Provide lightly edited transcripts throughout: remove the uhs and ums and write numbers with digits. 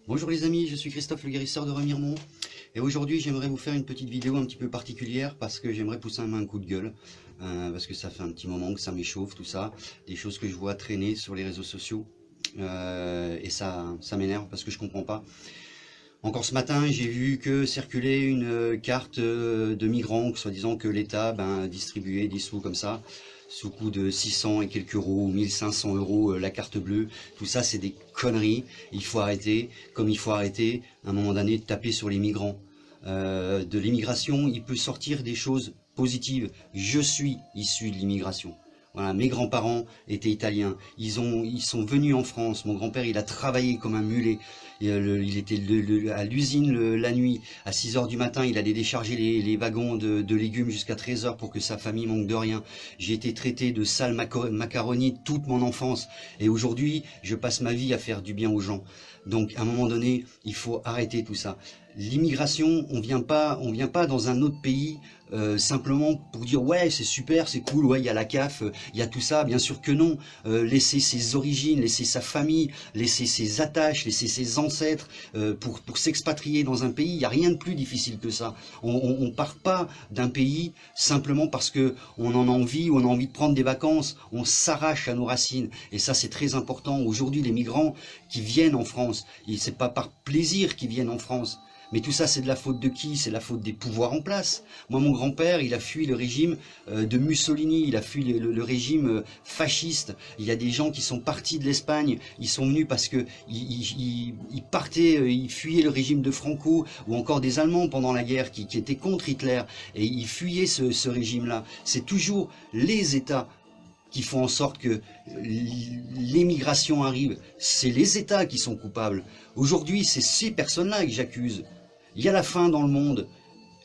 Bonjour les amis, je suis Christophe le guérisseur de Remiremont et aujourd'hui j'aimerais vous faire une petite vidéo un petit peu particulière parce que j'aimerais pousser un coup de gueule parce que ça fait un petit moment que ça m'échauffe tout ça, des choses que je vois traîner sur les réseaux sociaux et ça m'énerve parce que je comprends pas. Encore ce matin j'ai vu que circulait une carte de migrants, soi-disant que l'État distribuait des sous comme ça, sous coût de 600 et quelques euros ou 1500 euros la carte bleue. Tout ça c'est des conneries, il faut arrêter, comme il faut arrêter à un moment donné de taper sur les migrants. De l'immigration il peut sortir des choses positives. Je suis issu de l'immigration. Voilà, mes grands-parents étaient italiens, ils sont venus en France, mon grand-père il a travaillé comme un mulet, il était à l'usine la nuit, à 6 heures du matin il allait décharger les wagons de légumes jusqu'à 13 heures pour que sa famille manque de rien. J'ai été traité de sale macaroni toute mon enfance et aujourd'hui je passe ma vie à faire du bien aux gens. Donc à un moment donné il faut arrêter tout ça. L'immigration, on vient pas dans un autre pays simplement pour dire ouais c'est super, c'est cool, ouais il y a la CAF, il y a tout ça. Bien sûr que non. Laisser ses origines, laisser sa famille, laisser ses attaches, laisser ses ancêtres pour s'expatrier dans un pays, il n'y a rien de plus difficile que ça. On part pas d'un pays simplement parce que on en a envie ou on a envie de prendre des vacances. On s'arrache à nos racines et ça c'est très important. Aujourd'hui les migrants qui viennent en France, c'est pas par plaisir qu'ils viennent en France. Mais tout ça, c'est de la faute de qui? C'est de la faute des pouvoirs en place. Moi, mon grand-père, il a fui le régime de Mussolini, il a fui le régime fasciste. Il y a des gens qui sont partis de l'Espagne, ils sont venus parce que ils partaient, ils fuyaient le régime de Franco, ou encore des Allemands pendant la guerre qui étaient contre Hitler, et ils fuyaient ce régime-là. C'est toujours les États qui font en sorte que l'émigration arrive. C'est les États qui sont coupables. Aujourd'hui, c'est ces personnes-là que j'accuse. Il y a la faim dans le monde,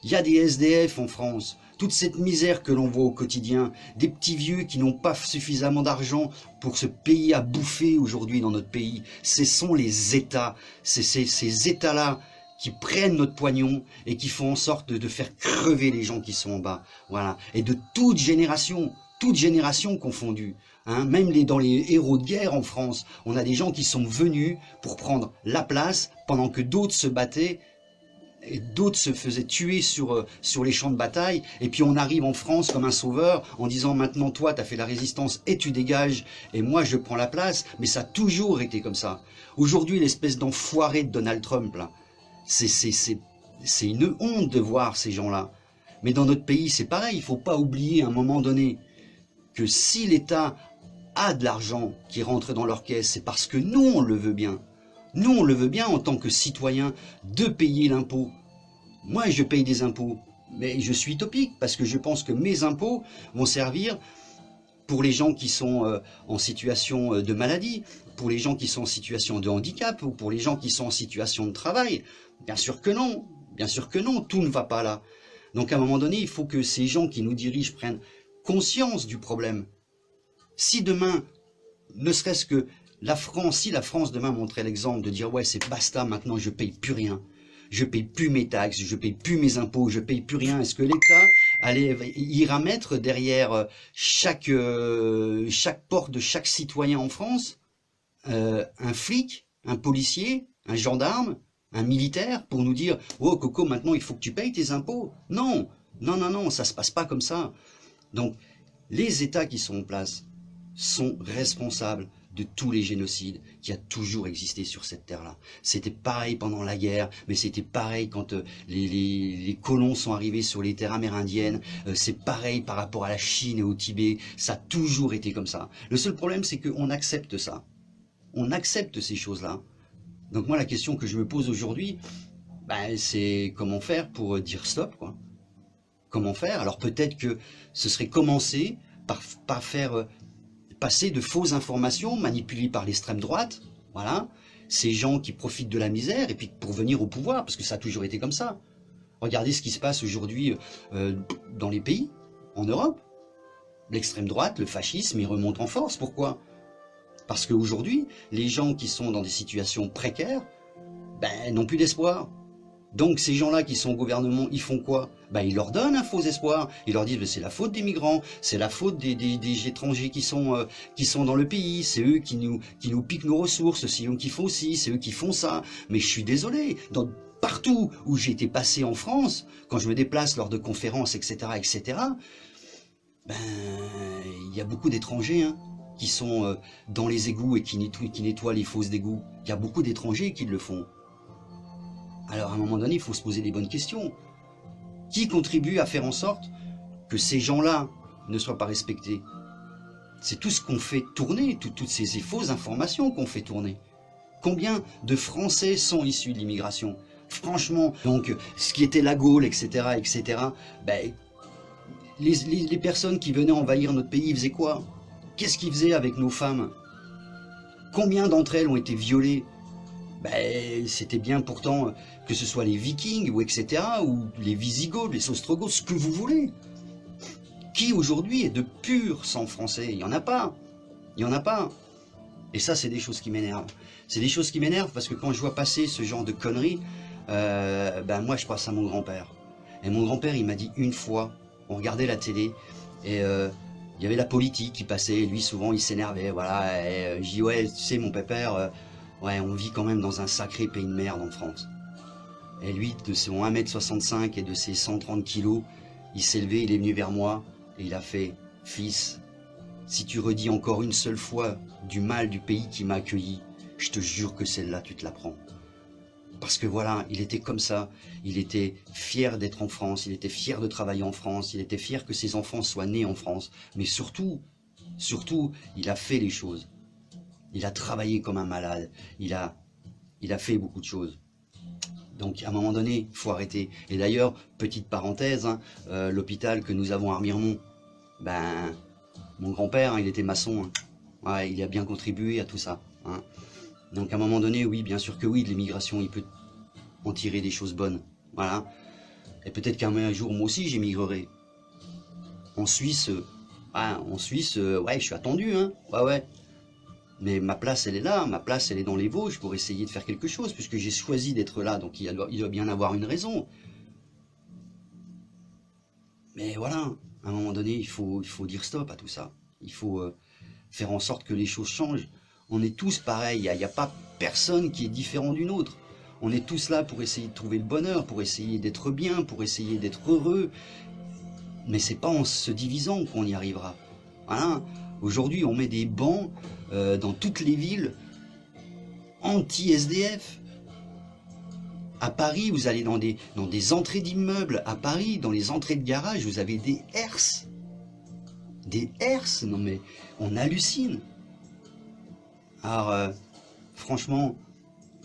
il y a des SDF en France, toute cette misère que l'on voit au quotidien, des petits vieux qui n'ont pas suffisamment d'argent pour se payer à bouffer aujourd'hui dans notre pays. Ce sont les États, c'est ces États-là qui prennent notre poignon et qui font en sorte de faire crever les gens qui sont en bas. Voilà. Et de toute génération confondue. Hein, même dans les héros de guerre en France, on a des gens qui sont venus pour prendre la place pendant que d'autres se battaient et d'autres se faisaient tuer sur les champs de bataille, et puis on arrive en France comme un sauveur en disant maintenant toi tu as fait la résistance et tu dégages et moi je prends la place. Mais ça a toujours été comme ça. Aujourd'hui l'espèce d'enfoiré de Donald Trump là, c'est une honte de voir ces gens là. Mais dans notre pays c'est pareil, il ne faut pas oublier à un moment donné que si l'État a de l'argent qui rentre dans leur caisse, c'est parce que nous on le veut bien. Nous, on le veut bien en tant que citoyen de payer l'impôt. Moi, je paye des impôts, mais je suis utopique parce que je pense que mes impôts vont servir pour les gens qui sont en situation de maladie, pour les gens qui sont en situation de handicap ou pour les gens qui sont en situation de travail. Bien sûr que non, tout ne va pas là. Donc à un moment donné, il faut que ces gens qui nous dirigent prennent conscience du problème. Si demain, ne serait-ce que si la France demain montrait l'exemple de dire ouais c'est basta, maintenant je paye plus rien, je paye plus mes taxes, je paye plus mes impôts, je paye plus rien, est-ce que l'État ira mettre derrière chaque porte de chaque citoyen en France un flic, un policier, un gendarme, un militaire pour nous dire oh Coco maintenant il faut que tu payes tes impôts? Non, ça se passe pas comme ça. Donc les États qui sont en place sont responsables de tous les génocides qui a toujours existé sur cette terre-là. C'était pareil pendant la guerre, mais c'était pareil quand les colons sont arrivés sur les terres amérindiennes, c'est pareil par rapport à la Chine et au Tibet, ça a toujours été comme ça. Le seul problème, c'est qu'on accepte ça. On accepte ces choses-là. Donc moi, la question que je me pose aujourd'hui, c'est comment faire pour dire stop, quoi. Comment faire? Alors peut-être que ce serait commencer par faire passer de fausses informations manipulées par l'extrême droite, voilà, ces gens qui profitent de la misère et puis pour venir au pouvoir, parce que ça a toujours été comme ça. Regardez ce qui se passe aujourd'hui dans les pays, en Europe. L'extrême droite, le fascisme, il remonte en force. Pourquoi? Parce qu'aujourd'hui, les gens qui sont dans des situations précaires n'ont plus d'espoir. Donc ces gens-là qui sont au gouvernement, ils font quoi? Bah, ils leur donnent un faux espoir. Ils leur disent c'est la faute des migrants, c'est la faute des étrangers qui sont dans le pays, c'est eux qui nous piquent nos ressources, c'est eux qui font ci, c'est eux qui font ça. Mais je suis désolé, partout où j'ai été passé en France, quand je me déplace lors de conférences, etc., ben, il y a beaucoup d'étrangers hein, qui sont dans les égouts et qui nettoient les fosses d'égouts. Il y a beaucoup d'étrangers qui le font. Alors à un moment donné, il faut se poser les bonnes questions. Qui contribue à faire en sorte que ces gens-là ne soient pas respectés? C'est tout ce qu'on fait tourner, toutes ces fausses informations qu'on fait tourner. Combien de Français sont issus de l'immigration? Franchement, donc ce qui était la Gaule, etc., ben, les personnes qui venaient envahir notre pays, ils faisaient quoi? Qu'est-ce qu'ils faisaient avec nos femmes? Combien d'entre elles ont été violées? Ben, c'était bien pourtant que ce soit les Vikings ou etc. ou les Visigoths, les Ostrogoths, ce que vous voulez. Qui aujourd'hui est de pur sang français? Il n'y en a pas. Il n'y en a pas. Et ça, c'est des choses qui m'énervent. C'est des choses qui m'énervent parce que quand je vois passer ce genre de conneries, ben moi je pense à mon grand-père. Et mon grand-père, il m'a dit une fois, on regardait la télé et il y avait la politique qui passait. Et lui, souvent, il s'énervait. Voilà. Et je dis ouais, tu sais, mon pépère. Ouais, on vit quand même dans un sacré pays de merde en France. Et lui, de son 1m65 et de ses 130 kilos, il s'est levé, il est venu vers moi et il a fait « Fils, si tu redis encore une seule fois du mal du pays qui m'a accueilli, je te jure que celle-là, tu te la prends. » Parce que voilà, il était comme ça, il était fier d'être en France, il était fier de travailler en France, il était fier que ses enfants soient nés en France. Mais surtout, il a fait les choses. Il a travaillé comme un malade, il a fait beaucoup de choses. Donc à un moment donné, il faut arrêter. Et d'ailleurs, petite parenthèse, hein, l'hôpital que nous avons à Remiremont, ben, mon grand-père, hein, il était maçon, hein. Ouais, il a bien contribué à tout ça. Hein. Donc à un moment donné, oui, bien sûr que oui, de l'immigration, il peut en tirer des choses bonnes. Voilà. Et peut-être qu'un jour, moi aussi, j'émigrerai. En Suisse, ouais, je suis attendu, hein. Ouais. Mais ma place, elle est là, ma place, elle est dans les Vosges pour essayer de faire quelque chose, puisque j'ai choisi d'être là, donc il doit bien avoir une raison. Mais voilà, à un moment donné, il faut dire stop à tout ça. Il faut faire en sorte que les choses changent. On est tous pareils, il n'y a pas personne qui est différent d'une autre. On est tous là pour essayer de trouver le bonheur, pour essayer d'être bien, pour essayer d'être heureux. Mais c'est pas en se divisant qu'on y arrivera. Voilà. Aujourd'hui, on met des bancs dans toutes les villes anti-SDF. À Paris, vous allez dans des entrées d'immeubles. À Paris, dans les entrées de garage, vous avez des herses. Des herses, non mais on hallucine. Alors, franchement,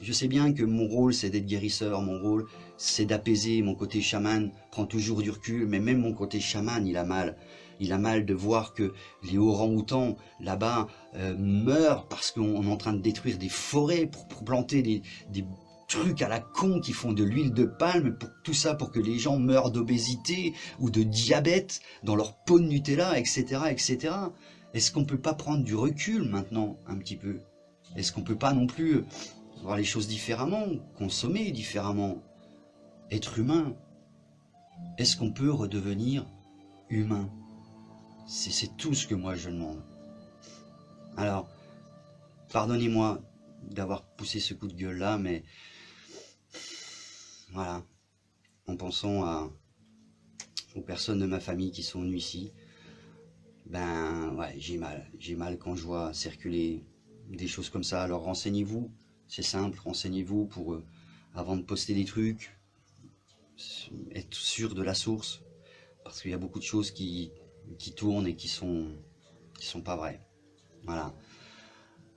je sais bien que mon rôle, c'est d'être guérisseur. Mon rôle, c'est d'apaiser. Mon côté chaman prend toujours du recul, mais même mon côté chaman, il a mal. Il a mal de voir que les orang-outans, là-bas, meurent parce qu'on est en train de détruire des forêts pour planter des trucs à la con qui font de l'huile de palme, pour tout ça pour que les gens meurent d'obésité ou de diabète dans leur pot de Nutella, etc. Est-ce qu'on ne peut pas prendre du recul maintenant, un petit peu? Est-ce qu'on ne peut pas non plus voir les choses différemment, consommer différemment, être humain? Est-ce qu'on peut redevenir humain? C'est tout ce que moi je demande. Alors, pardonnez-moi d'avoir poussé ce coup de gueule là, mais voilà, en pensant aux personnes de ma famille qui sont venues ici, ben ouais, j'ai mal quand je vois circuler des choses comme ça. Alors renseignez-vous, c'est simple, renseignez-vous pour avant de poster des trucs, être sûr de la source, parce qu'il y a beaucoup de choses qui tournent et qui sont pas vraies. Voilà.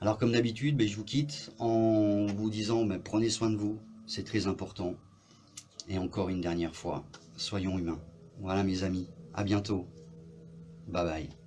Alors comme d'habitude, ben, je vous quitte en vous disant ben, prenez soin de vous, c'est très important. Et encore une dernière fois, soyons humains. Voilà mes amis, à bientôt. Bye bye.